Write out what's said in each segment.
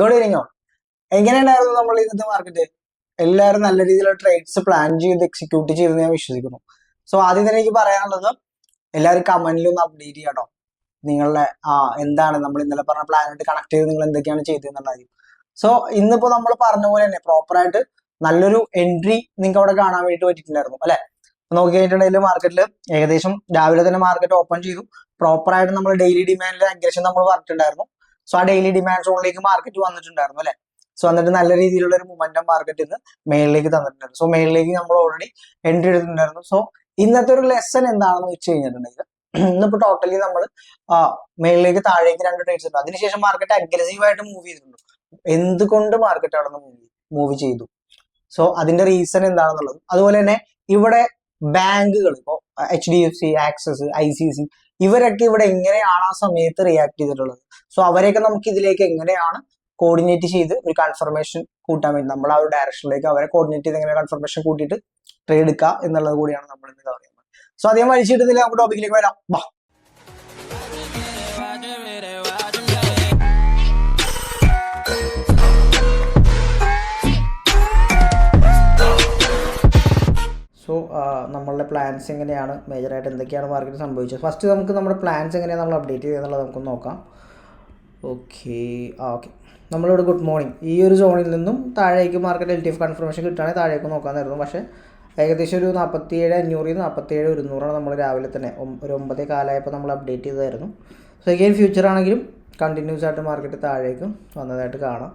Good evening all. എങ്ങനെയുണ്ടായിരുന്നു നമ്മൾ ഇന്നത്തെ മാർക്കറ്റ്? എല്ലാവരും നല്ല രീതിയിലുള്ള ട്രേഡ്സ് പ്ലാൻ ചെയ്ത് എക്സിക്യൂട്ട് ചെയ്തെന്ന് ഞാൻ വിശ്വസിക്കുന്നു. സോ ആദ്യം തന്നെ എനിക്ക് പറയാനുള്ളത്, എല്ലാവരും കമന്റിൽ ഒന്ന് അപ്ഡേറ്റ് ചെയ്യാട്ടോ. നിങ്ങളുടെ എന്താണ് നമ്മൾ ഇന്നലെ പറഞ്ഞ പ്ലാനായിട്ട് കണക്ട് ചെയ്ത് നിങ്ങൾ എന്തൊക്കെയാണ് ചെയ്തതെന്നുള്ളത്. സോ ഇന്നിപ്പോ നമ്മൾ പറഞ്ഞ പോലെ തന്നെ പ്രോപ്പറായിട്ട് നല്ലൊരു എൻട്രി നിങ്ങൾക്ക് അവിടെ കാണാൻ വേണ്ടി പറ്റിയിട്ടുണ്ടായിരുന്നു അല്ലെ. നോക്കി കഴിഞ്ഞിട്ടുണ്ടെങ്കിൽ മാർക്കറ്റിൽ ഏകദേശം രാവിലെ തന്നെ മാർക്കറ്റ് ഓപ്പൺ ചെയ്തു. പ്രോപ്പറായിട്ട് നമ്മൾ ഡെയിലി ഡിമാൻഡിലെ അഗ്രഷൻ നമ്മൾ പറഞ്ഞിട്ടുണ്ടായിരുന്നു. സോ ആ ഡെയിലി ഡിമാൻഡ് സോണിലേക്ക് മാർക്കറ്റ് വന്നിട്ടുണ്ടായിരുന്നു അല്ലെ. സോ എന്നിട്ട് നല്ല രീതിയിലുള്ള ഒരു മൊമെന്റം മാർക്കറ്റ് ഇന്ന് മേളിലേക്ക് തന്നിട്ടുണ്ടായിരുന്നു. സോ മേളിലേക്ക് നമ്മൾ ഓൾറെഡി എൻട്രി എടുത്തിട്ടുണ്ടായിരുന്നു. സോ ഇന്നത്തെ ഒരു ലെസൺ എന്താണെന്ന് വെച്ച് കഴിഞ്ഞിട്ടുണ്ടെങ്കിൽ, ഇന്നിപ്പോ ടോട്ടലി നമ്മൾ മേളിലേക്ക് താഴേക്ക് 2 ട്രേഡ്സ് ഉണ്ട്. അതിനുശേഷം മാർക്കറ്റ് അഗ്രസീവായിട്ട് മൂവ് ചെയ്തിട്ടുണ്ട്. എന്തുകൊണ്ട് മാർക്കറ്റ് അവിടെ നിന്ന് മൂവ് ചെയ്തു, സോ അതിന്റെ റീസൺ എന്താണെന്നുള്ളത്, അതുപോലെ തന്നെ ഇവിടെ ബാങ്കുകൾ ഇപ്പോൾ HDFC, ആക്സിസ്, ICICI ഇവരൊക്കെ ഇവിടെ എങ്ങനെയാണ് ആ സമയത്ത് റിയാക്ട് ചെയ്തിട്ടുള്ളത്, സോ അവരെയൊക്കെ നമുക്ക് ഇതിലേക്ക് എങ്ങനെയാണ് കോർഡിനേറ്റ് ചെയ്ത് ഒരു കൺഫർമേഷൻ കൂട്ടാൻ വേണ്ടി നമ്മൾ ആ ഒരു ഡയറക്ഷനിലേക്ക് അവരെ കോർഡിനേറ്റ് ചെയ്ത് എങ്ങനെ കൺഫർമേഷൻ കൂട്ടിയിട്ട് ട്രേഡ് എടുക്കുക എന്നുള്ളത് കൂടിയാണ് നമ്മൾ ഇന്ന് കവർ ചെയ്യുന്നത്. സോ അധികം വലിച്ചിട്ടുന്നില്ല, നമുക്ക് ടോപ്പിക്കിലേക്ക് വരാം. ബാ. സോ നമ്മളുടെ പ്ലാൻസ് എങ്ങനെയാണ്, മേജറായിട്ട് എന്തൊക്കെയാണ് മാർക്കറ്റ് സംഭവിച്ചത്. ഫസ്റ്റ് നമുക്ക് നമ്മുടെ പ്ലാൻസ് എങ്ങനെയാണ് നമ്മൾ അപ്ഡേറ്റ് ചെയ്യുന്നുള്ളത് നമുക്കൊന്ന് നോക്കാം. ഓക്കെ. നമ്മളിവിടെ ഗുഡ് മോർണിംഗ് ഈ ഒരു സോണിൽ നിന്നും താഴേക്ക് മാർക്കറ്റ് LTF കൺഫർമേഷൻ കിട്ടുകയാണെങ്കിൽ താഴേക്ക് നോക്കാമായിരുന്നു. പക്ഷേ ഏകദേശം ഒരു 47,500 47,100 നമ്മൾ രാവിലെ തന്നെ ഒരു 9:15 നമ്മൾ അപ്ഡേറ്റ് ചെയ്തായിരുന്നു. സോ എഗെയിൻ ഫ്യൂച്ചർ ആണെങ്കിലും കണ്ടിന്യൂസ് ആയിട്ട് മാർക്കറ്റ് താഴേക്ക് വന്നതായിട്ട് കാണാം.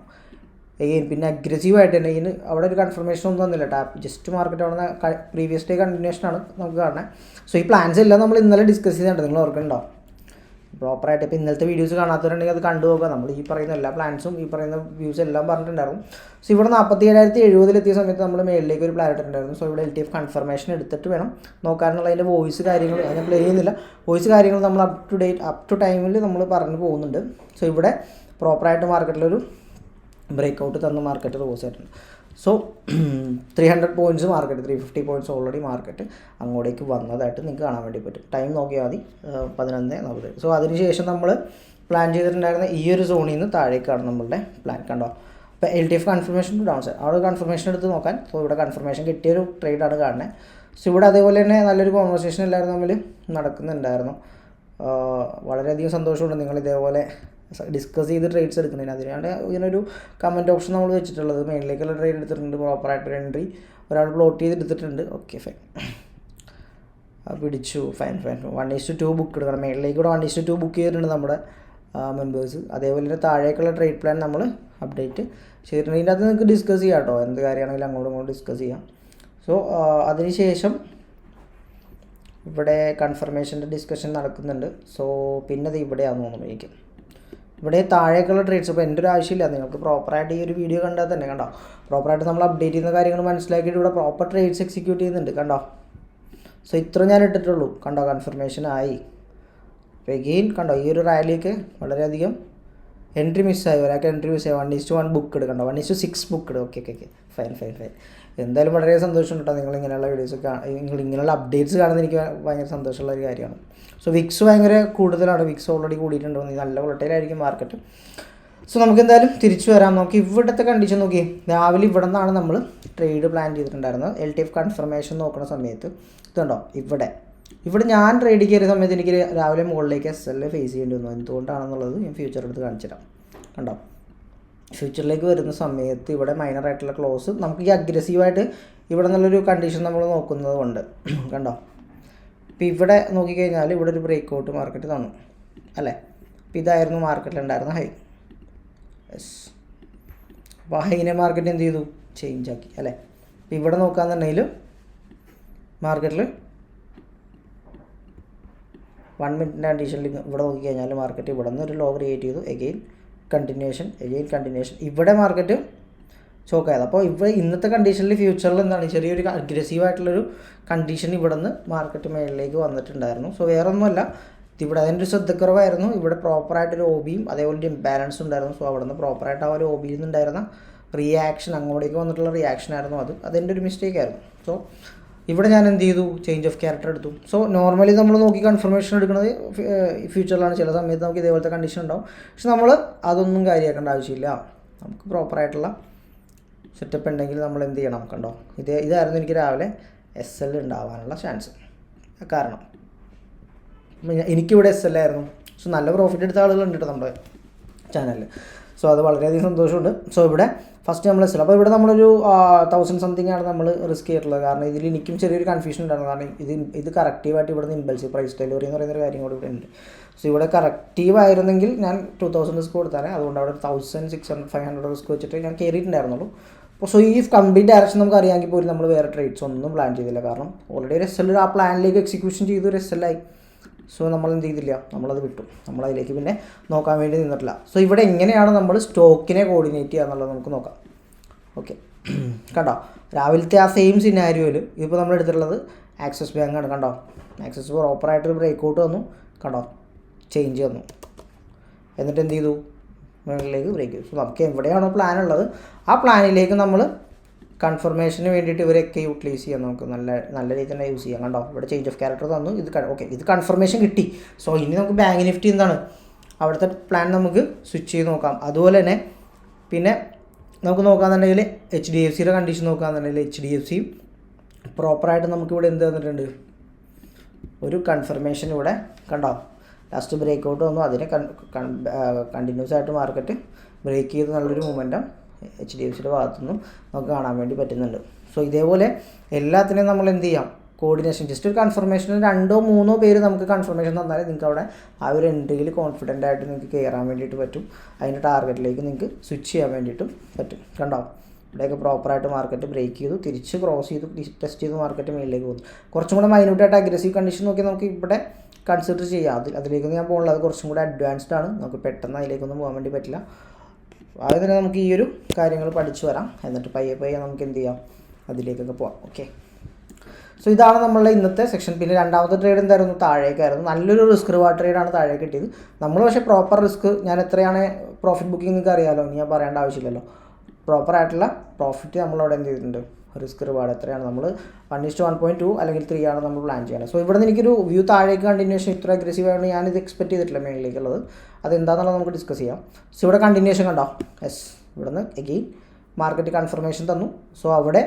എഗെയിൻ പിന്നെ അഗ്രസീവായിട്ട് തന്നെ ഇതിന് അവിടെ ഒരു കൺഫർമേഷൻ ഒന്നും തന്നില്ല. ജസ്റ്റ് മാർക്കറ്റ് അവിടെ പ്രീവിയസ് ഡേ കണ്ടിന്യൂഷനാണ് നമുക്ക് കാണുന്നത്. സോ ഈ പ്ലാൻസ് എല്ലാം നമ്മൾ ഇന്നലെ ഡിസ്കസ് ചെയ്തിട്ടുണ്ട്, നിങ്ങൾ ഓർക്കുന്നുണ്ടോ പ്രോപ്പറായിട്ട്? ഇപ്പോൾ ഇന്നലത്തെ വീഡിയോസ് കാണാത്തവരുണ്ടെങ്കിൽ അത് കണ്ടു നോക്കുക. നമ്മൾ ഈ പറയുന്ന എല്ലാ പ്ലാൻസും ഈ പറയുന്ന വ്യൂസ് എല്ലാം പറഞ്ഞിട്ടുണ്ടായിരുന്നു. സോ ഇവിടെ 47,070 സമയത്ത് നമ്മൾ മേളിലേക്ക് ഒരു പ്ലാൻ ഇട്ടിട്ടുണ്ടായിരുന്നു. സോ ഇവിടെ LTF കൺഫർമേഷൻ എടുത്തിട്ട് വേണം നോക്കാനുള്ള അതിൻ്റെ വോയിസ് കാര്യങ്ങൾ ഞാൻ പ്ലേ ചെയ്യുന്നില്ല. വോയിസ് കാര്യങ്ങൾ നമ്മൾ അപ് ടു ടൈമിൽ നമ്മൾ പറഞ്ഞു പോകുന്നുണ്ട്. സോ ഇവിടെ പ്രോപ്പറായിട്ട് മാർക്കറ്റിലൊരു ബ്രേക്ക് തന്ന മാർക്കറ്റ് ക്ലോസ് ആയിട്ടുണ്ട്. So 300 points market 350 points already market അങ്ങോട്ടേക്ക് വന്നതായിട്ട് നിങ്ങൾക്ക് കാണാൻ വേണ്ടി പറ്റും. ടൈം നോക്കിയാൽ മതി 11:40. സോ അതിനുശേഷം നമ്മൾ പ്ലാൻ ചെയ്തിട്ടുണ്ടായിരുന്ന ഈ ഒരു സോണിൽ നിന്ന് താഴേക്കാണ് നമ്മളുടെ പ്ലാൻ. കണ്ടോ, ഇപ്പോൾ LTF കൺഫർമേഷൻ ഡൗൺ സൈഡ് അവിടെ കൺഫർമേഷൻ എടുത്ത് നോക്കാൻ. സോ ഇവിടെ കൺഫർമേഷൻ കിട്ടിയൊരു ട്രേഡാണ് കാണുന്നത്. സോ ഇവിടെ അതേപോലെ തന്നെ നല്ലൊരു കോൺവെർസേഷൻ എല്ലാവരും തമ്മിൽ നടക്കുന്നുണ്ടായിരുന്നു. വളരെയധികം സന്തോഷമുണ്ട് നിങ്ങൾ ഇതേപോലെ ഡിസ്കസ് ചെയ്ത് ട്രേഡ്സ് എടുക്കുന്നതിന്. അതിനാണ് ഇങ്ങനൊരു കമൻറ്റ് ഓപ്ഷൻ നമ്മൾ വെച്ചിട്ടുള്ളത്. മെയിനിലേക്കുള്ള ട്രേഡ് എടുത്തിട്ടുണ്ട്, പ്രോപ്പറായിട്ടൊരു എൻട്രി ഒരാൾ പ്ലോട്ട് ചെയ്ത് എടുത്തിട്ടുണ്ട്. ഓക്കെ ഫൈൻ, പിടിച്ചു. ഫൈൻ 1:2 ബുക്ക് എടുക്കണം. മെയിനിലേക്ക് കൂടെ 1:2 ബുക്ക് ചെയ്തിട്ടുണ്ട് നമ്മുടെ മെമ്പേഴ്സ്. അതേപോലെ തന്നെ താഴേക്കുള്ള ട്രേഡ് പ്ലാൻ നമ്മൾ അപ്ഡേറ്റ് ചെയ്തിട്ടുണ്ട്. ഇതിൻ്റെ അകത്ത് നിങ്ങൾക്ക് ഡിസ്കസ് ചെയ്യാം കേട്ടോ, എന്ത് കാര്യമാണെങ്കിലും അങ്ങോട്ടും ഇങ്ങോട്ടും ഡിസ്കസ് ചെയ്യാം. സോ അതിനുശേഷം ഇവിടെ കൺഫർമേഷൻ്റെ ഡിസ്കഷൻ നടക്കുന്നുണ്ട്. സോ പിന്നെ അത് ഇവിടെയാണെന്ന് തോന്നുന്നു എനിക്ക്. ഇവിടെ താഴേക്കുള്ള ട്രേഡ്സ് ഇപ്പോൾ എൻ്റെ ഒരു ആവശ്യമില്ല, നിങ്ങൾക്ക് പ്രോപ്പറായിട്ട് ഈ ഒരു വീഡിയോ കണ്ടാൽ തന്നെ കണ്ടോ, പ്രോപ്പറായിട്ട് നമ്മൾ അപ്ഡേറ്റ് ചെയ്യുന്ന കാര്യങ്ങൾ മനസ്സിലാക്കിയിട്ട് ഇവിടെ പ്രോപ്പർ ട്രേഡ്സ് എക്സിക്യൂട്ട് ചെയ്യുന്നുണ്ട്. കണ്ടോ, സോ ഇത്ര ഞാൻ ഇട്ടിട്ടുള്ളൂ. കണ്ടോ, കൺഫർമേഷൻ ആയി. അപ്പോൾ എഗെയിൻ കണ്ടോ, ഈ ഒരു റാലിയൊക്കെ വളരെയധികം എൻട്രി മിസ്സായി. ഒരാൾക്ക് എൻട്രി മിസ്സായി. 1:1 ബുക്ക് എടുക്കണ്ടോ, 1:6 ബുക്ക് ഇടും. Okay fine. എന്തായാലും വളരെ സന്തോഷം കേട്ടോ, നിങ്ങൾ ഇങ്ങനെയുള്ള വീഡിയോസ് നിങ്ങൾ ഇങ്ങനെയുള്ള അപ്ഡേറ്റ്സ് കാണുന്നത് എനിക്ക് ഭയങ്കര സന്തോഷമുള്ള ഒരു കാര്യമാണ്. സോ വിക്സ് ഭയങ്കര കൂടുതലാണ്. വിക്സ് ഓൾറെഡി കൂടിയിട്ടുണ്ടോ, നല്ല വോളറ്റൈലായിരിക്കും മാർക്കറ്റ്. സോ നമുക്ക് എന്തായാലും തിരിച്ചു വരാം. നോക്കി ഇവിടുത്തെ കണ്ടീഷൻ നോക്കി. രാവിലെ ഇവിടെ നിന്നാണ് നമ്മൾ ട്രേഡ് പ്ലാൻ ചെയ്തിട്ടുണ്ടായിരുന്നത്. LTF കൺഫർമേഷൻ നോക്കുന്ന സമയത്ത് ഇതുണ്ടോ, ഇവിടെ ഞാൻ ട്രേഡ് കയറിയ സമയത്ത് എനിക്ക് രാവിലെ മുകളിലേക്ക് SL ഫേസ് ചെയ്യേണ്ടി വന്നു. എന്തുകൊണ്ടാണെന്നുള്ളത് ഞാൻ ഫ്യൂച്ചർ എടുത്ത് കാണിച്ചിടാം. കണ്ടോ, ഫ്യൂച്ചറിലേക്ക് വരുന്ന സമയത്ത് ഇവിടെ മൈനറായിട്ടുള്ള ക്ലോസ് നമുക്ക് ഈ അഗ്രസീവായിട്ട് ഇവിടെ നല്ലൊരു കണ്ടീഷൻ നമ്മൾ നോക്കുന്നത് കൊണ്ട് കണ്ടോ, ഇപ്പോൾ ഇവിടെ നോക്കിക്കഴിഞ്ഞാൽ ഇവിടെ ഒരു ബ്രേക്ക് ഔട്ട് മാർക്കറ്റ് തന്നു അല്ലേ. അപ്പോൾ ഇതായിരുന്നു മാർക്കറ്റിലുണ്ടായിരുന്ന ഹൈ. യെസ്, അപ്പോൾ ഹൈനെ മാർക്കറ്റ് എന്ത് ചെയ്തു, ചേഞ്ച് ആക്കി അല്ലേ. അപ്പോൾ ഇവിടെ നോക്കാന്നുണ്ടെങ്കിൽ മാർക്കറ്റിൽ 1 മിനിറ്റിൻ്റെ കണ്ടീഷനിൽ ഇവിടെ നോക്കിക്കഴിഞ്ഞാൽ മാർക്കറ്റ് ഇവിടെ നിന്ന് ഒരു ലോ ക്രിയേറ്റ് ചെയ്തു. Again continuation. ഇവിടെ മാർക്കറ്റ് ചോക്കായത്. അപ്പോൾ ഇവിടെ ഇന്നത്തെ കണ്ടീഷനിൽ ഫ്യൂച്ചറിൽ എന്താണ് ചെറിയൊരു അഗ്രസീവായിട്ടുള്ളൊരു കണ്ടീഷൻ ഇവിടെ നിന്ന് മാർക്കറ്റ് മേളിലേക്ക് വന്നിട്ടുണ്ടായിരുന്നു. സോ വേറെ ഒന്നുമല്ല, ഇവിടെ അതിൻ്റെ ഒരു ശ്രദ്ധക്കുറവായിരുന്നു. ഇവിടെ പ്രോപ്പറായിട്ടൊരു OBയും അതേപോലെ ഒരു ഇംബാലൻസും ഉണ്ടായിരുന്നു. സോ അവിടെ നിന്ന് പ്രോപ്പറായിട്ട് ആ ഒരു OBയിൽ നിന്നുണ്ടായിരുന്ന റിയാക്ഷൻ, അങ്ങോട്ടേക്ക് വന്നിട്ടുള്ള റിയാക്ഷൻ ആയിരുന്നു അതെൻ്റെ ഒരു മിസ്റ്റേക്ക് ആയിരുന്നു. സോ ഇവിടെ ഞാൻ എന്ത് ചെയ്തു, ചേഞ്ച് ഓഫ് ക്യാരക്ടർ എടുത്തു. സോ നോർമലി നമ്മൾ നോക്കി കൺഫർമേഷൻ എടുക്കുന്നത് ഫ്യൂച്ചറിലാണ്. ചില സമയത്ത് നമുക്ക് ഇതേപോലത്തെ കണ്ടീഷൻ ഉണ്ടാവും. പക്ഷെ നമ്മൾ അതൊന്നും കാര്യമാക്കേണ്ട ആവശ്യമില്ല. നമുക്ക് പ്രോപ്പറായിട്ടുള്ള സെറ്റപ്പ് ഉണ്ടെങ്കിൽ നമ്മൾ എന്ത് ചെയ്യണം, കണ്ടോ ഇതായിരുന്നു എനിക്ക് രാവിലെ SL ഉണ്ടാവാനുള്ള ചാൻസ്. കാരണം എനിക്കിവിടെ SL ആയിരുന്നു. സോ നല്ല പ്രോഫിറ്റ് എടുത്ത ആളുകളുണ്ട് കേട്ടോ നമ്മുടെ ചാനലിൽ. സോ അത് വളരെയധികം സന്തോഷമുണ്ട്. സോ ഇവിടെ ഫസ്റ്റ് നമ്മൾ SL, അപ്പോൾ ഇവിടെ നമ്മളൊരു 1000 സംതിങ് ആണ് നമ്മൾ റിസ്ക് ചെയ്തിട്ടുള്ളത്. കാരണം ഇതിൽ എനിക്കും ചെറിയൊരു കൺഫ്യൂഷൻ ഉണ്ടായിരുന്നു. കാരണം ഇത് കറക്റ്റീവായിട്ട് ഇവിടെ നിന്ന് ഇമ്പൾസീവ് പ്രൈസ് ഡെലിവറി എന്ന് പറയുന്നൊരു കാര്യം കൂടി ഇവിടെ ഉണ്ട്. സോ ഇവിടെ കറക്റ്റീവ് ആയിരുന്നെങ്കിൽ ഞാൻ 2000 റിസ്ക് കൊടുത്താൽ, അതുകൊണ്ട് അവിടെ 1600-500 റിസ്ക് വെച്ചിട്ട് ഞാൻ കയറിയിട്ടുണ്ടായിരുന്നുള്ളൂ. അപ്പോൾ സോ ഈ കംപ്ലീറ്റ് ഡയറക്ഷൻ നമുക്ക് അറിയാമെങ്കിൽ പോലും നമ്മൾ വേറെ ട്രേഡ്സ് ഒന്നും പ്ലാൻ ചെയ്തില്ല. കാരണം ഓൾറെഡി ഒരു SL ആ പ്ലാനിലേക്ക് എക്സിക്യൂഷൻ ചെയ്ത് ഒരു SL ആയി. സോ നമ്മൾ എന്ത് ചെയ്തില്ല, നമ്മളത് വിട്ടു. നമ്മളതിലേക്ക് പിന്നെ നോക്കാൻ വേണ്ടി നിന്നിട്ടില്ല. സോ ഇവിടെ എങ്ങനെയാണ് നമ്മൾ സ്റ്റോക്കിനെ കോർഡിനേറ്റ് ചെയ്യുക എന്നുള്ളത് നമുക്ക് നോക്കാം. ഓക്കെ, കണ്ടോ രാവിലത്തെ ആ സെയിം സിനാരിയോയിൽ ഇപ്പോൾ നമ്മൾ എടുത്തിട്ടുള്ളത് ആക്സിസ് ബാങ്കാണ്. കണ്ടോ ആക്സിസ് പ്രോപ്പറായിട്ടൊരു ബ്രേക്കൗട്ട് വന്നു, കണ്ടോ ചേഞ്ച് വന്നു, എന്നിട്ട് എന്ത് ചെയ്തു, മുകളിലേക്ക് ബ്രേക്ക് ചെയ്തു. സോ നമുക്ക് എവിടെയാണോ പ്ലാൻ ഉള്ളത് ആ പ്ലാനിലേക്ക് നമ്മൾ കൺഫർമേഷന് വേണ്ടിയിട്ട് ഇവരൊക്കെ യൂട്ടിലൈസ് ചെയ്യാം. നമുക്ക് നല്ല രീതിയിൽ തന്നെ യൂസ് ചെയ്യാം. കണ്ടോ ഇവിടെ ചേഞ്ച് ഓഫ് ക്യാരക്ടർ തന്നു. ഇത് കൺഫർമേഷൻ കിട്ടി. സോ ഇനി നമുക്ക് ബാങ്ക് നിഫ്റ്റി എന്താണ് അവിടുത്തെ പ്ലാൻ നമുക്ക് സ്വിച്ച് ചെയ്ത് നോക്കാം. അതുപോലെ തന്നെ പിന്നെ നമുക്ക് നോക്കാമെന്നുണ്ടെങ്കിൽ HDFCയുടെ കണ്ടീഷൻ നോക്കുകയാണെന്നുണ്ടെങ്കിൽ HDFC പ്രോപ്പറായിട്ട് നമുക്കിവിടെ എന്ത് തന്നിട്ടുണ്ട്, ഒരു കൺഫർമേഷൻ ഇവിടെ കണ്ടോ ലാസ്റ്റ് ബ്രേക്ക് ഔട്ട് വന്നു. അതിനെ കണ്ടിന്യൂസ് ആയിട്ട് മാർക്കറ്റ് ബ്രേക്ക് ചെയ്ത് നല്ലൊരു മൊമെൻറ്റം HDFCയുടെ ഭാഗത്തുനിന്നും നമുക്ക് കാണാൻ വേണ്ടി പറ്റുന്നുണ്ട്. സോ ഇതേപോലെ എല്ലാത്തിനെയും നമ്മൾ എന്ത് ചെയ്യാം, കോർഡിനേഷൻ, ജസ്റ്റ് ഒരു കൺഫർമേഷൻ 2-3 പേര് നമുക്ക് കൺഫർമേഷൻ തന്നാൽ നിങ്ങൾക്ക് അവിടെ ആ ഒരു എൻട്രിയിൽ കോൺഫിഡൻ്റ് ആയിട്ട് നിങ്ങൾക്ക് കയറാൻ വേണ്ടിയിട്ട് പറ്റും. അതിൻ്റെ ടാർഗറ്റിലേക്ക് നിങ്ങൾക്ക് സ്വിച്ച് ചെയ്യാൻ വേണ്ടിയിട്ടും പറ്റും. കണ്ടോ ഇവിടെയൊക്കെ പ്രോപ്പറായിട്ട് മാർക്കറ്റ് ബ്രേക്ക് ചെയ്തു, തിരിച്ച് ക്രോസ് ചെയ്തു, ടെസ്റ്റ് ചെയ്ത് മാർക്കറ്റ് മേളിലേക്ക് പോകുന്നു. കുറച്ചും കൂടെ മൈന്യൂട്ടായിട്ട് അഗ്രസീവ് കണ്ടീഷൻ നോക്കി നമുക്ക് ഇവിടെ കൺസിഡർ ചെയ്യാം. അതിലേക്കൊന്നും ഞാൻ പോകുന്നത്, അത് കുറച്ചും കൂടെ അഡ്വാൻസ്ഡ് ആണ്. നമുക്ക് പെട്ടെന്ന് അതിലേക്കൊന്നും പോകാൻ വേണ്ടി പറ്റില്ല. ആദ്യം തന്നെ നമുക്ക് ഈ ഒരു കാര്യങ്ങൾ പഠിച്ചു വരാം, എന്നിട്ട് പയ്യെ നമുക്ക് എന്ത് ചെയ്യാം, അതിലേക്കൊക്കെ പോകാം. ഓക്കെ, സോ ഇതാണ് നമ്മളുടെ ഇന്നത്തെ സെക്ഷൻ. പിന്നെ രണ്ടാമത്തെ ട്രേഡ് എന്തായിരുന്നു, താഴേക്കായിരുന്നു. നല്ലൊരു റിസ്ക് റിവാർഡ് ട്രേഡാണ് താഴേക്ക് കിട്ടിയത്. നമ്മൾ പക്ഷേ പ്രോപ്പർ റിസ്ക്, ഞാൻ എത്രയാണ് പ്രോഫിറ്റ് ബുക്കിംഗ് നിങ്ങൾക്ക് അറിയാമല്ലോ, ഇനി ഞാൻ പറയേണ്ട ആവശ്യമില്ലല്ലോ. പ്രോപ്പറായിട്ടുള്ള പ്രോഫിറ്റ് നമ്മളവിടെ എന്ത് ചെയ്തിട്ടുണ്ട്, റിസ്ക് റിവാർഡ് എത്രയാണ്, നമ്മൾ 1:1.2 അല്ലെങ്കിൽ 3 ആണ് നമ്മൾ പ്ലാൻ ചെയ്യണം. സോ ഇവിടെ നിന്ന് എനിക്കൊരു വ്യൂ താഴേക്ക് കണ്ടിന്യൂഷൻ ഇത്ര അഗ്രസീവ് ആയതുകൊണ്ട് ഞാനിത് എക്സ്പെക്ട് ചെയ്തിട്ടില്ല മേളിലേക്കുള്ളത്. അതെന്താണെന്നുള്ളത് നമുക്ക് ഡിസ്കസ് ചെയ്യാം. സോ ഇവിടെ കണ്ടിന്യൂഷൻ കണ്ടോ, യെസ് ഇവിടെ നിന്ന് എഗെയിൻ മാർക്കറ്റ് കൺഫർമേഷൻ തന്നു. സോ അവിടെ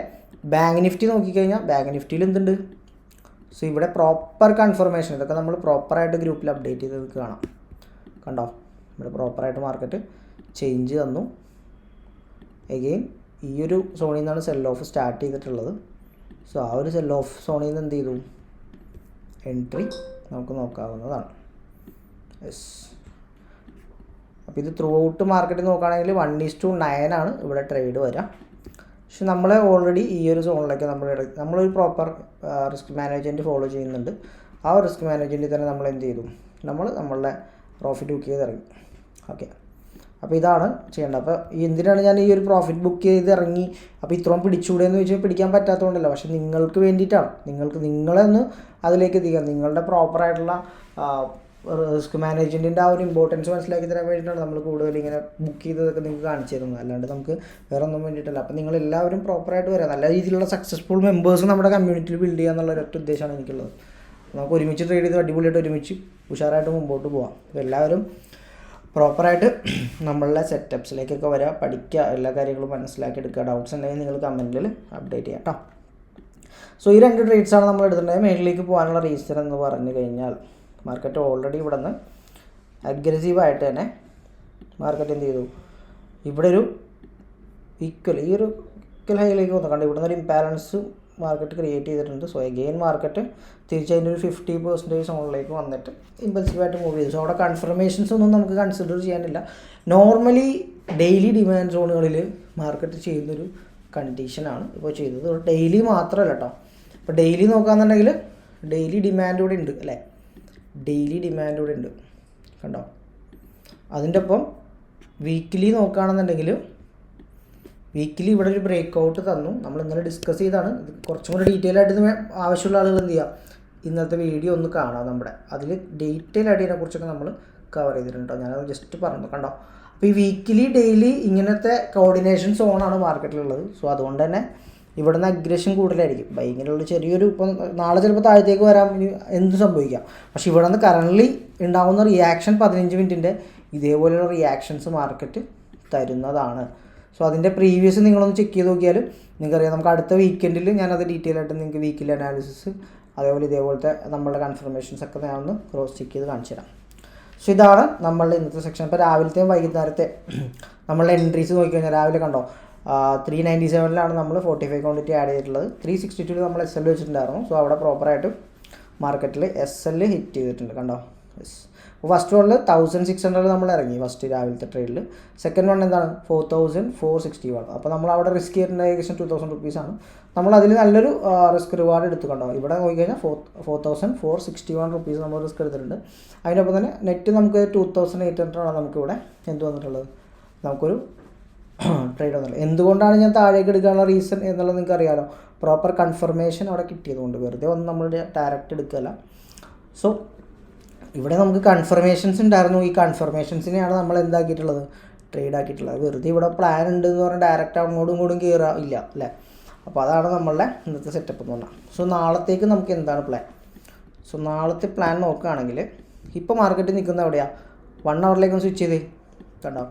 ബാങ്ക് നിഫ്റ്റി നോക്കിക്കഴിഞ്ഞാൽ ബാങ്ക് നിഫ്റ്റിയിൽ എന്തുണ്ട്, സോ ഇവിടെ പ്രോപ്പർ കൺഫർമേഷൻ, ഇതൊക്കെ നമ്മൾ പ്രോപ്പറായിട്ട് ഗ്രൂപ്പിൽ അപ്ഡേറ്റ് ചെയ്ത് കാണാം. കണ്ടോ ഇവിടെ പ്രോപ്പറായിട്ട് മാർക്കറ്റ് ചേഞ്ച് തന്നു. എഗെയിൻ ഈ ഒരു സോണിൽ നിന്നാണ് സെൽ ഓഫ് സ്റ്റാർട്ട് ചെയ്തിട്ടുള്ളത്. സോ ആ ഒരു സെൽ ഓഫ് സോണിൽ നിന്ന് എന്ത് ചെയ്തു, എൻട്രി നമുക്ക് നോക്കാവുന്നതാണ്. യെസ്, അപ്പോൾ ഇത് ത്രൂ ഔട്ട് മാർക്കറ്റ് നോക്കുകയാണെങ്കിൽ 1:9 ആണ് ഇവിടെ ട്രേഡ് വരിക. പക്ഷെ നമ്മൾ ഓൾറെഡി ഈ ഒരു സോണിലേക്ക് നമ്മളൊരു പ്രോപ്പർ റിസ്ക് മാനേജ്മെൻറ്റ് ഫോളോ ചെയ്യുന്നുണ്ട്. ആ റിസ്ക് മാനേജ്മെൻറ്റിൽ തന്നെ നമ്മൾ എന്ത് ചെയ്തു, നമ്മളുടെ പ്രോഫിറ്റ് ബുക്ക് ചെയ്ത് ഇറങ്ങി. ഓക്കെ, അപ്പോൾ ഇതാണ് ചെയ്യേണ്ടത്. അപ്പോൾ എന്തിനാണ് ഞാൻ ഈ ഒരു പ്രോഫിറ്റ് ബുക്ക് ചെയ്ത് ഇറങ്ങി, അപ്പോൾ ഇത്രയും പിടിച്ചുകൂടെ എന്ന് ചോദിച്ചാൽ പിടിക്കാൻ പറ്റാത്തതുകൊണ്ടല്ല, പക്ഷേ നിങ്ങൾക്ക് വേണ്ടിയിട്ടാണ്. നിങ്ങളെ ഒന്ന് അതിലേക്ക് എത്തിക്കുക. നിങ്ങളുടെ പ്രോപ്പറായിട്ടുള്ള റിസ്ക് മാനേജ്മെൻറ്റിൻ്റെ ആ ഒരു ഇമ്പോർട്ടൻസ് മനസ്സിലാക്കി തരാൻ വേണ്ടിയിട്ടാണ് നമ്മൾ കൂടുതൽ ഇങ്ങനെ ബുക്ക് ചെയ്തതൊക്കെ നിങ്ങൾക്ക് കാണിച്ചു തരുന്നത്. അല്ലാണ്ട് നമുക്ക് വേറെ ഒന്നും വേണ്ടിയിട്ടല്ല. അപ്പോൾ നിങ്ങളെല്ലാവരും പ്രോപ്പറായിട്ട് വരാം, നല്ല രീതിയിലുള്ള സക്സസ്ഫുൾ മെമ്പേഴ്സ് നമ്മുടെ കമ്മ്യൂണിറ്റിയിൽ ബിൽഡ് ചെയ്യുക എന്നുള്ള ഒരൊറ്റ ഉദ്ദേശമാണ് എനിക്കുള്ളത്. നമുക്ക് ഒരുമിച്ച് ട്രേഡ് ചെയ്ത് അടിപൊളിയായിട്ട് ഒരുമിച്ച് ഉഷാറായിട്ട് മുമ്പോട്ട് പോകാം. അപ്പോൾ എല്ലാവരും പ്രോപ്പറായിട്ട് നമ്മളുടെ സെറ്റപ്സിലേക്കൊക്കെ വരിക, പഠിക്കുക, എല്ലാ കാര്യങ്ങളും മനസ്സിലാക്കി എടുക്കുക. ഡൗട്ട്സ് ഉണ്ടെങ്കിൽ നിങ്ങൾ കമൻറ്റിൽ അപ്ഡേറ്റ് ചെയ്യാം കേട്ടോ. സോ ഈ 2 ട്രേഡ്സാണ് നമ്മൾ എടുത്തിട്ടുണ്ടെങ്കിൽ മേളിലേക്ക് പോകാനുള്ള റീസൺ എന്ന് പറഞ്ഞു കഴിഞ്ഞാൽ മാർക്കറ്റ് ഓൾറെഡി ഇവിടെ നിന്ന് അഗ്രസീവായിട്ട് തന്നെ മാർക്കറ്റ് എന്ത് ചെയ്തു, ഇവിടെ ഒരു ഈക്വൽ ഹൈയിലേക്ക് വന്നു. കണ്ട് ഇവിടെ നിന്നൊരു ഇംബാലൻസ് മാർക്കറ്റ് ക്രിയേറ്റ് ചെയ്തിട്ടുണ്ട്. സോ എഗെയിൻ മാർക്കറ്റ് തിരിച്ചതിൻ്റെ ഒരു 50% സോണിലേക്ക് വന്നിട്ട് ഇമ്പൾസീവായിട്ട് മൂവ് ചെയ്തു. സോ അവിടെ കൺഫർമേഷൻസ് ഒന്നും നമുക്ക് കൺസിഡർ ചെയ്യാനില്ല. നോർമലി ഡെയിലി ഡിമാൻഡ് സോണുകളിൽ മാർക്കറ്റ് ചെയ്യുന്നൊരു കണ്ടീഷനാണ് ഇപ്പോൾ ചെയ്തത്. ഡെയിലി മാത്രമല്ല കേട്ടോ. ഇപ്പോൾ ഡെയിലി നോക്കുകയാണെന്നുണ്ടെങ്കിൽ ഡെയിലി ഡിമാൻഡ് കൂടെ ഉണ്ട് അല്ലേ, ഡെയിലി ഡിമാൻഡ് കൂടെ ഉണ്ട് കണ്ടോ. അതിൻ്റെ ഒപ്പം വീക്കിലി നോക്കുകയാണെന്നുണ്ടെങ്കിൽ വീക്കിലി ഇവിടെ ഒരു ബ്രേക്ക് ഔട്ട് തന്നു. നമ്മൾ ഇന്നലെ ഡിസ്കസ് ചെയ്താണ്. ഇത് കുറച്ചും കൂടി ഡീറ്റെയിൽ ആയിട്ട് ആവശ്യമുള്ള ആളുകൾ എന്ത് ചെയ്യുക, ഇന്നത്തെ വീഡിയോ ഒന്ന് കാണാം. നമ്മുടെ അതിൽ ഡീറ്റെയിൽ ആയിട്ട് ഇതിനെക്കുറിച്ചൊക്കെ നമ്മൾ കവർ ചെയ്തിട്ടുണ്ട്. ഞാനത് ജസ്റ്റ് പറഞ്ഞു കണ്ടോ. അപ്പോൾ ഈ വീക്കിലി ഡെയിലി ഇങ്ങനത്തെ കോർഡിനേഷൻ സോണാണ് മാർക്കറ്റിലുള്ളത്. സോ അതുകൊണ്ട് തന്നെ ഇവിടെ നിന്ന് അഗ്രഷൻ കൂടുതലായിരിക്കും. ബൈങ്ങിലുള്ള ചെറിയൊരു ഇപ്പം നാളെ ചിലപ്പോൾ താഴത്തേക്ക് വരാൻ എന്ത് സംഭവിക്കാം. പക്ഷേ ഇവിടെ നിന്ന് കറൻ്റ്ലി ഉണ്ടാകുന്ന റിയാക്ഷൻ 15 മിനിറ്റിൻ്റെ ഇതേപോലെയുള്ള റിയാക്ഷൻസ് മാർക്കറ്റ് തരുന്നതാണ്. സോ അതിൻ്റെ പ്രീവിയസ് നിങ്ങളൊന്ന് ചെക്ക് ചെയ്ത് നോക്കിയാൽ നിങ്ങൾക്കറിയാം. നമുക്ക് അടുത്ത വീക്കെൻഡിൽ ഞാനത് ഡീറ്റെയിൽ ആയിട്ട് നിങ്ങൾക്ക് വീക്കിലി അനാലിസിസ് അതേപോലെ ഇതേപോലത്തെ നമ്മളുടെ കൺഫർമേഷൻസ് ഒക്കെ ഞാൻ ഒന്ന് ക്രോസ് ചെക്ക് ചെയ്ത് കാണിച്ചു തരാം. സോ ഇതാണ് നമ്മളുടെ ഇന്നത്തെ സെക്ഷൻ. ഇപ്പോൾ രാവിലത്തെയും വൈകുന്നേരത്തെ നമ്മളുടെ എൻട്രീസ് നോക്കിക്കഴിഞ്ഞാൽ രാവിലെ കണ്ടോ 397 നമ്മൾ 45 ക്വാണ്ടിറ്റി ആഡ് ചെയ്തിട്ടുള്ളത്. 362 നമ്മൾ SL വെച്ചിട്ടുണ്ടായിരുന്നു. സോ അവിടെ പ്രോപ്പറായിട്ട് മാർക്കറ്റിൽ SL ഹിറ്റ് ചെയ്തിട്ടുണ്ട് കണ്ടോ. യെസ്. അപ്പോൾ ഫസ്റ്റ് വണ്ണിൽ 1600 നമ്മൾ ഇറങ്ങി ഫസ്റ്റ് രാവിലത്തെ ട്രേഡിൽ. സെക്കൻഡ് വൺ എന്താണ് 4461. അപ്പോൾ നമ്മൾ അവിടെ റിസ്ക് ചെയ്തിട്ടുണ്ട് ഏകദേശം 2000 റുപ്പീസാണ്. നമ്മളതിൽ നല്ലൊരു റിസ്ക് റിവാർഡ് എടുത്തു കണ്ടോ. ഇവിടെ നോക്കിക്കഴിഞ്ഞാൽ 4461 റുപ്പീസ് നമ്മൾ റിസ്ക് എടുത്തിട്ടുണ്ട്. അതിനൊപ്പം തന്നെ നെറ്റ് നമുക്ക് 2800 നമുക്കിവിടെ എന്ത് വന്നിട്ടുള്ളത്, നമുക്കൊരു ട്രേഡ് വന്നിട്ടുള്ളത്. എന്തുകൊണ്ടാണ് ഞാൻ താഴേക്ക് എടുക്കാനുള്ള റീസൺ എന്നുള്ളത് നിങ്ങൾക്ക് അറിയാമല്ലോ. പ്രോപ്പർ കൺഫർമേഷൻ അവിടെ കിട്ടിയതുകൊണ്ട്, വെറുതെ ഒന്നും നമ്മൾ ഡയറക്റ്റ് എടുക്കുകയല്ല. സോ ഇവിടെ നമുക്ക് കൺഫർമേഷൻസ് ഉണ്ടായിരുന്നു. ഈ കൺഫർമേഷൻസിനെയാണ് നമ്മൾ എന്താക്കിയിട്ടുള്ളത്, ട്രേഡ് ആക്കിയിട്ടുള്ളത്. വെറുതെ ഇവിടെ പ്ലാൻ ഉണ്ടെന്ന് പറഞ്ഞാൽ ഡയറക്റ്റ് അങ്ങോട്ടും ഇങ്ങോട്ടും കയറുക ഇല്ല അല്ലേ. അപ്പോൾ അതാണ് നമ്മളുടെ ഇന്നത്തെ സെറ്റപ്പ് എന്ന് പറഞ്ഞാൽ. സോ നാളത്തേക്ക് നമുക്ക് എന്താണ് പ്ലാൻ? സോ നാളത്തെ പ്ലാൻ നോക്കുകയാണെങ്കിൽ ഇപ്പോൾ മാർക്കറ്റ് നിൽക്കുന്ന എവിടെയാണ്, 1 അവറിലേക്ക് സ്വിച്ച് ചെയ്ത് കണ്ടോ.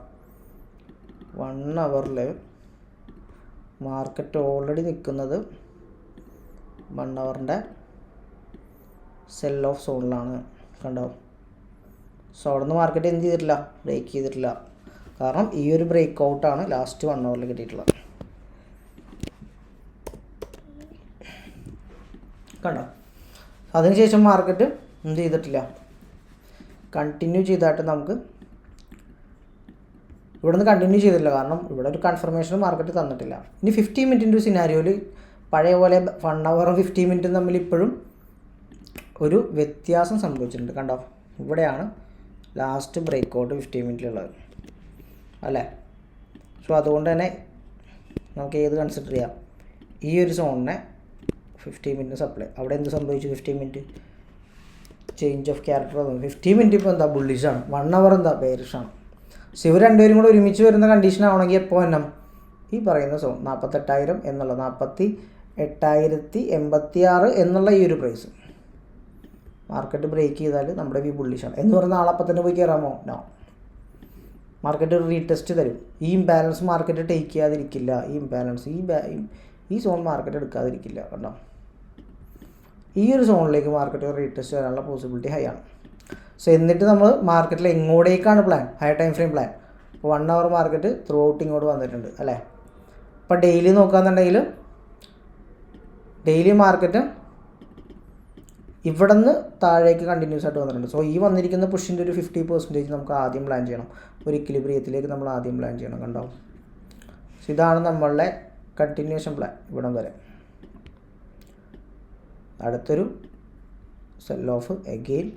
1 അവറിൽ മാർക്കറ്റ് ഓൾറെഡി നിൽക്കുന്നത് 1 അവറിൻ്റെ സെൽ ഓഫ് സോണിലാണ് കണ്ടോ. സോ അവിടെ നിന്ന് മാർക്കറ്റ് എന്ത് ചെയ്തിട്ടില്ല, ബ്രേക്ക് ചെയ്തിട്ടില്ല. കാരണം ഈ ഒരു ബ്രേക്ക് ഔട്ടാണ് ലാസ്റ്റ് 1 അവറിൽ കിട്ടിയിട്ടുള്ളത് കണ്ടോ. അതിനുശേഷം മാർക്കറ്റ് എന്ത് ചെയ്തിട്ടില്ല, കണ്ടിന്യൂ ചെയ്തായിട്ട് നമുക്ക് ഇവിടെ നിന്ന് കണ്ടിന്യൂ ചെയ്തിട്ടില്ല. കാരണം ഇവിടെ ഒരു കൺഫർമേഷൻ മാർക്കറ്റ് തന്നിട്ടില്ല. ഇനി 15 മിനിറ്റിൻ്റെ സിനാരിയോയിൽ പഴയ പോലെ 1 അവറും 15 മിനിറ്റും തമ്മിൽ ഇപ്പോഴും ഒരു വ്യത്യാസം സംഭവിച്ചിട്ടുണ്ട് കണ്ടോ. ഇവിടെയാണ് ലാസ്റ്റ് ബ്രേക്ക് ഔട്ട് 15 മിനിറ്റിലുള്ളത് അല്ലേ. സോ അതുകൊണ്ട് തന്നെ നമുക്ക് ഏത് കൺസിഡർ ചെയ്യാം, ഈ ഒരു സോണിനെ 15 മിനിറ്റ് സപ്ലൈ. അവിടെ എന്ത് സംഭവിച്ചു, 15 മിനിറ്റ് ചേഞ്ച് ഓഫ് ക്യാരക്ടർ തോന്നുന്നു. 15 മിനിറ്റ് ഇപ്പോൾ എന്താ ബുള്ളിഷാണ്, 1 അവർ എന്താ ബെയറിഷാണ്. സോ ഇവർ രണ്ടുപേരും കൂടെ ഒരുമിച്ച് വരുന്ന കണ്ടീഷൻ ആവണമെങ്കിൽ എപ്പോൾ തന്നെ ഈ പറയുന്ന സോൺ 48,000 എന്നുള്ള 48,086 എന്നുള്ള ഈ ഒരു പ്രൈസ് മാർക്കറ്റ് ബ്രേക്ക് ചെയ്താൽ നമ്മുടെ വ്യൂ ബുള്ളിഷാണ്. എന്ന് പറഞ്ഞാൽ നാളെ അപ്പം തന്നെ പോയി കയറാമോ? നോ. മാർക്കറ്റ് ഒരു റീടെസ്റ്റ് തരും. ഈ ഇംബാലൻസ് മാർക്കറ്റ് ടേക്ക് ചെയ്യാതിരിക്കില്ല. ഈ ഇംബാലൻസ് ഈ സോൺ മാർക്കറ്റ് എടുക്കാതിരിക്കില്ല കണ്ടോ. ഈ ഒരു സോണിലേക്ക് മാർക്കറ്റ് ഒരു റീടെസ്റ്റ് വരാനുള്ള പോസിബിലിറ്റി ഹൈ ആണ്. സോ എന്നിട്ട് നമ്മൾ മാർക്കറ്റിൽ എങ്ങോട്ടേക്കാണ് plan, high time frame plan. ഇപ്പോൾ 1 അവർ മാർക്കറ്റ് ത്രൂ ഔട്ട് ഇങ്ങോട്ട് വന്നിട്ടുണ്ട് അല്ലേ. ഇപ്പോൾ ഡെയിലി നോക്കുകയാണെന്നുണ്ടെങ്കിൽ ഡെയിലി മാർക്കറ്റ് ഇവിടെ നിന്ന് താഴേക്ക് കണ്ടിന്യൂസ് ആയിട്ട് വന്നിട്ടുണ്ട്. സോ ഈ വന്നിരിക്കുന്ന പുഷിൻ്റെ ഒരു 50% നമുക്ക് ആദ്യം പ്ലാൻ ചെയ്യണം. ഒരു ഇക്വിലിബ്രിയത്തിലേക്ക് നമ്മൾ ആദ്യം പ്ലാൻ ചെയ്യണം കണ്ടോ. സോ ഇതാണ് നമ്മളുടെ കണ്ടിന്യൂഷൻ പ്ലാൻ ഇവിടം വരെ. അടുത്തൊരു സെൽ ഓഫ് എഗെയിൻ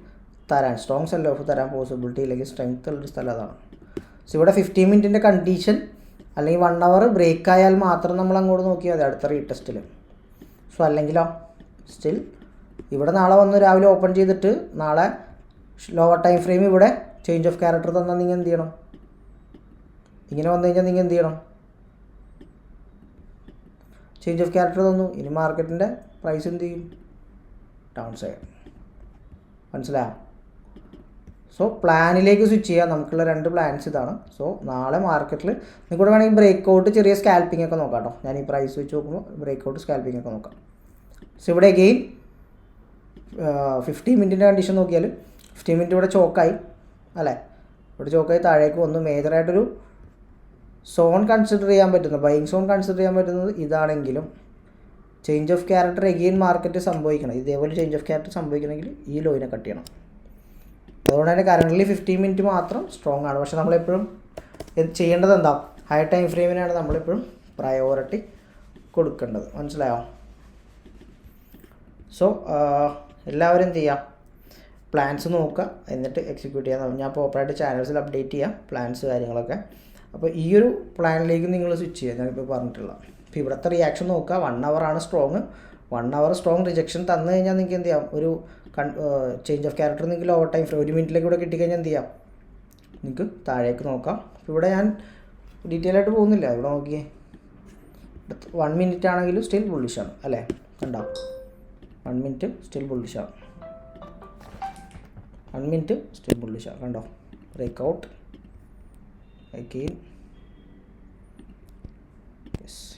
തരാൻ, സ്ട്രോങ് സെൽ ഓഫ് തരാൻ പോസിബിലിറ്റി ഇല്ലെങ്കിൽ സ്ട്രെങ്ത് ഉള്ളൊരു സ്ഥലം അതാണ്. സോ ഇവിടെ 15 മിനിറ്റിൻ്റെ കണ്ടീഷൻ അല്ലെങ്കിൽ 1 അവർ ബ്രേക്ക് ആയാൽ മാത്രം നമ്മൾ അങ്ങോട്ട് നോക്കിയാൽ മതി അടുത്ത റീടെസ്റ്റിൽ. സോ അല്ലെങ്കിലോ സ്റ്റിൽ ഇവിടെ നാളെ വന്ന് രാവിലെ ഓപ്പൺ ചെയ്തിട്ട് നാളെ ലോവർ ടൈം ഫ്രെയിം ഇവിടെ ചേഞ്ച് ഓഫ് ക്യാരക്ടർ തന്നാൽ നിങ്ങൾ എന്ത് ചെയ്യണം, ഇങ്ങനെ വന്നു കഴിഞ്ഞാൽ നിങ്ങൾ എന്ത് ചെയ്യണം, ചേഞ്ച് ഓഫ് ക്യാരക്ടർ തന്നു. ഇനി മാർക്കറ്റിൻ്റെ പ്രൈസ് എന്ത് ചെയ്യും, ഡൗൺ സൈഡ്. മനസ്സിലായോ? സോ പ്ലാനിലേക്ക് സ്വിച്ച് ചെയ്യാം. നമുക്കുള്ള 2 പ്ലാൻസ് ഇതാണ്. സോ നാളെ മാർക്കറ്റിൽ നിങ്ങൾക്കൂടെ വേണമെങ്കിൽ ബ്രേക്ക് ഔട്ട് ചെറിയ സ്കാൽപ്പിംഗ് ഒക്കെ നോക്കാം കേട്ടോ. ഞാൻ ഈ പ്രൈസ് വെച്ച് നോക്കുമ്പോൾ ബ്രേക്ക് ഔട്ട് സ്കാൽപ്പിംഗ് ഒക്കെ നോക്കാം. സോ ഇവിടെ അഗെയിൻ 15 മിനിറ്റിൻ്റെ കണ്ടീഷൻ നോക്കിയാൽ 15 മിനിറ്റ് ഇവിടെ ചോക്കായി അല്ലേ. ഇവിടെ ചോക്കായി താഴേക്ക് വന്നു. മേജറായിട്ടൊരു സോൺ കൺസിഡർ ചെയ്യാൻ പറ്റുന്നത്, ബൈയിങ് സോൺ കൺസിഡർ ചെയ്യാൻ പറ്റുന്നത് ഇതാണെങ്കിലും change of character again market സംഭവിക്കണം. ഇതേപോലെ ചേഞ്ച് ഓഫ് ക്യാരക്ടർ സംഭവിക്കണമെങ്കിൽ ഈ ലോയിനെ കട്ട് ചെയ്യണം. അതുകൊണ്ട് തന്നെ കറൻ്റ്ലി 15 മിനിറ്റ് മാത്രം സ്ട്രോങ് ആണ്. പക്ഷേ നമ്മളെപ്പോഴും ചെയ്യേണ്ടത് എന്താ, ഹൈ ടൈം ഫ്രെയിമിനാണ് നമ്മളെപ്പോഴും പ്രയോറിറ്റി കൊടുക്കേണ്ടത്. മനസ്സിലായോ? സോ എല്ലാവരും എന്ത് ചെയ്യുക, പ്ലാൻസ് നോക്കുക, എന്നിട്ട് എക്സിക്യൂട്ട് ചെയ്യാം. ഞാൻ പ്രോപ്പറായിട്ട് ചാനൽസിൽ അപ്ഡേറ്റ് ചെയ്യാം പ്ലാൻസ് കാര്യങ്ങളൊക്കെ. അപ്പോൾ ഈ ഒരു പ്ലാനിലേക്ക് നിങ്ങൾ സ്വിച്ച് ചെയ്യുക, ഞാനിപ്പോൾ പറഞ്ഞിട്ടുള്ള. അപ്പോൾ ഇവിടുത്തെ റിയാക്ഷൻ നോക്കുക. 1 അവറാണ് സ്ട്രോങ്. 1 അവർ സ്ട്രോങ് റിജക്ഷൻ തന്നു കഴിഞ്ഞാൽ നിങ്ങൾക്ക് എന്ത് ചെയ്യാം, ഒരു ചേഞ്ച് ഓഫ് ക്യാരക്ടർ നിങ്ങൾക്ക് ലോവർ ടൈം ഫ്രെയിം 1 മിനിറ്റിലേക്ക് കൂടെ കിട്ടിക്കഴിഞ്ഞാൽ എന്ത് ചെയ്യാം, നിങ്ങൾക്ക് താഴേക്ക് നോക്കാം. അപ്പോൾ ഇവിടെ ഞാൻ ഡീറ്റെയിൽ ആയിട്ട് പോകുന്നില്ല. ഇവിടെ നോക്കിയേ, 1 മിനിറ്റ് ആണെങ്കിലും സ്റ്റിൽ ബുള്ളിഷാണ് അല്ലേ. കണ്ടോ, 1 മിനിറ്റ് സ്റ്റിൽ ബുള്ളിഷാണ്. 1 മിനിറ്റ് സ്റ്റിൽ ബുള്ളിഷാണ് കണ്ടോ. ബ്രേക്ക് ഔട്ട് അഗെയിൻ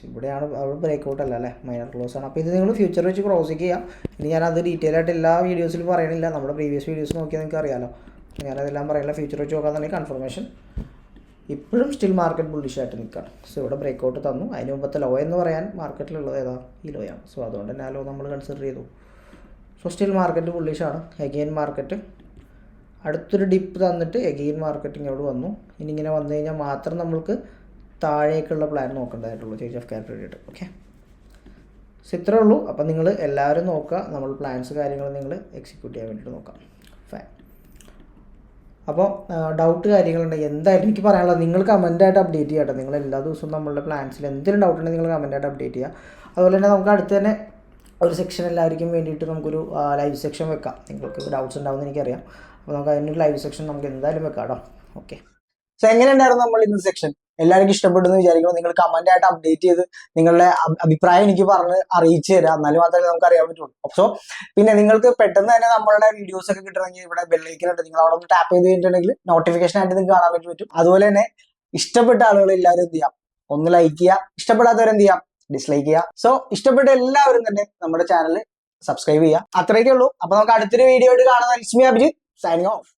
ഇവിടെയാണ് അവിടെ ബ്രേക്ക് ഔട്ട് അല്ല അല്ലേ, മൈനർ ക്ലോസ് ആണ്. അപ്പോൾ ഇത് നിങ്ങൾ ഫ്യൂച്ചർ വെച്ച് ക്രോസ് ചെയ്യാം. ഇനി ഞാനത് ഡീറ്റെയിൽ ആയിട്ട് എല്ലാ വീഡിയോസിലും പറയണില്ല, നമ്മുടെ പ്രീവിയസ് വീഡിയോസ് നോക്കിയാൽ നിങ്ങൾക്ക് അറിയാമല്ലോ. ഞാനതെല്ലാം പറയില്ല, ഫ്യൂച്ചർ വെച്ച് നോക്കാന്നുണ്ടെങ്കിൽ കൺഫർമേഷൻ ഇപ്പോഴും സ്റ്റിൽ മാർക്കറ്റ് ബുള്ളിഷ് ആയിട്ട് നിൽക്കുകയാണ്. സോ ഇവിടെ ബ്രേക്ക് ഔട്ട് തന്നു. അതിന് മുമ്പത്തെ ലോ എന്ന് പറയാൻ മാർക്കറ്റിലുള്ളത് ഏതാ, ഈ ലോയാണ്. സോ അതുകൊണ്ട് തന്നെ ആ ലോ നമ്മൾ കൺസിഡർ ചെയ്തു. സോ സ്റ്റിൽ മാർക്കറ്റ് ബുള്ളിഷാണ്. എഗെയിൻ മാർക്കറ്റ് അടുത്തൊരു ഡിപ്പ് തന്നിട്ട് എഗെയിൻ മാർക്കറ്റ് ഇങ്ങോട്ട് വന്നു. ഇനി ഇങ്ങനെ വന്നു കഴിഞ്ഞാൽ മാത്രം നമ്മൾക്ക് താഴേക്കുള്ള പ്ലാൻ നോക്കേണ്ടതായിട്ടുള്ളൂ, ചേഞ്ച് ഓഫ് ക്യാപിറ്റൽ ആയിട്ട്. ഓക്കെ, സോ ഇത്രേ ഉള്ളൂ. അപ്പം നിങ്ങൾ എല്ലാവരും നോക്കുക, നമ്മൾ പ്ലാൻസ് കാര്യങ്ങൾ നിങ്ങൾ എക്സിക്യൂട്ട് ചെയ്യാൻ വേണ്ടിയിട്ട് നോക്കാം. ഫൈൻ. അപ്പോൾ ഡൗട്ട് കാര്യങ്ങളുണ്ടെങ്കിൽ എന്തായാലും എനിക്ക് പറയാനുള്ളത് നിങ്ങൾ കമൻറ്റായിട്ട് അപ്ഡേറ്റ് ചെയ്യട്ടെ. നിങ്ങൾ എല്ലാ ദിവസവും നമ്മളുടെ പ്ലാൻസിൽ എന്തെങ്കിലും ഡൗട്ട് ഉണ്ടെങ്കിൽ നിങ്ങൾ കമൻറ്റായിട്ട് അപ്ഡേറ്റ് ചെയ്യുക. അതുപോലെ തന്നെ നമുക്ക് അടുത്ത് തന്നെ ഒരു സെക്ഷൻ എല്ലാവർക്കും വേണ്ടിയിട്ട് നമുക്കൊരു ലൈവ് സെക്ഷൻ വെക്കാം. നിങ്ങൾക്ക് ഡൗട്ട്സ് ഉണ്ടാവുമെന്ന് എനിക്കറിയാം. അപ്പോൾ നമുക്ക് അതിനൊരു ലൈവ് സെക്ഷൻ നമുക്ക് എന്തായാലും വെക്കാം കേട്ടോ. ഓക്കെ, സോ എങ്ങനെയുണ്ടായിരുന്നു നമ്മൾ ഇന്ന് സെക്ഷൻ? എല്ലാവർക്കും ഇഷ്ടപ്പെടുന്നു വിചാരിക്കുന്നു. നിങ്ങൾ കമന്റ് ആയിട്ട് അപ്ഡേറ്റ് ചെയ്ത് നിങ്ങളുടെ അഭിപ്രായം എനിക്ക് പറഞ്ഞ് അറിയിച്ചു തരാം, എന്നാലും മാത്രമേ നമുക്ക് അറിയാൻ പറ്റുള്ളൂ. സോ പിന്നെ നിങ്ങൾക്ക് പെട്ടെന്ന് തന്നെ നമ്മളുടെ വീഡിയോസ് ഒക്കെ കിട്ടണമെങ്കിൽ ഇവിടെ ബെല്ലൈക്കനുണ്ട്, നിങ്ങൾ അവിടെ ഒന്ന് ടാപ്പ് ചെയ്ത് കഴിഞ്ഞിട്ടുണ്ടെങ്കിൽ നോട്ടിഫിക്കേഷൻ ആയിട്ട് നിങ്ങൾക്ക് കാണാൻ പറ്റും. അതുപോലെ തന്നെ ഇഷ്ടപ്പെട്ട ആളുകൾ എല്ലാവരും എന്ത് ചെയ്യാം, ഒന്ന് ലൈക്ക് ചെയ്യുക, ഇഷ്ടപ്പെടാത്തവരെന്ത് ചെയ്യാം, ഡിസ്ലൈക്ക് ചെയ്യുക. സോ ഇഷ്ടപ്പെട്ട എല്ലാവരും തന്നെ നമ്മുടെ ചാനൽ സബ്സ്ക്രൈബ് ചെയ്യുക. അത്രയൊക്കെ ഉള്ളൂ. അപ്പൊ നമുക്ക് അടുത്തൊരു വീഡിയോ ആയിട്ട് കാണാം. It's me Abhijith, signing off.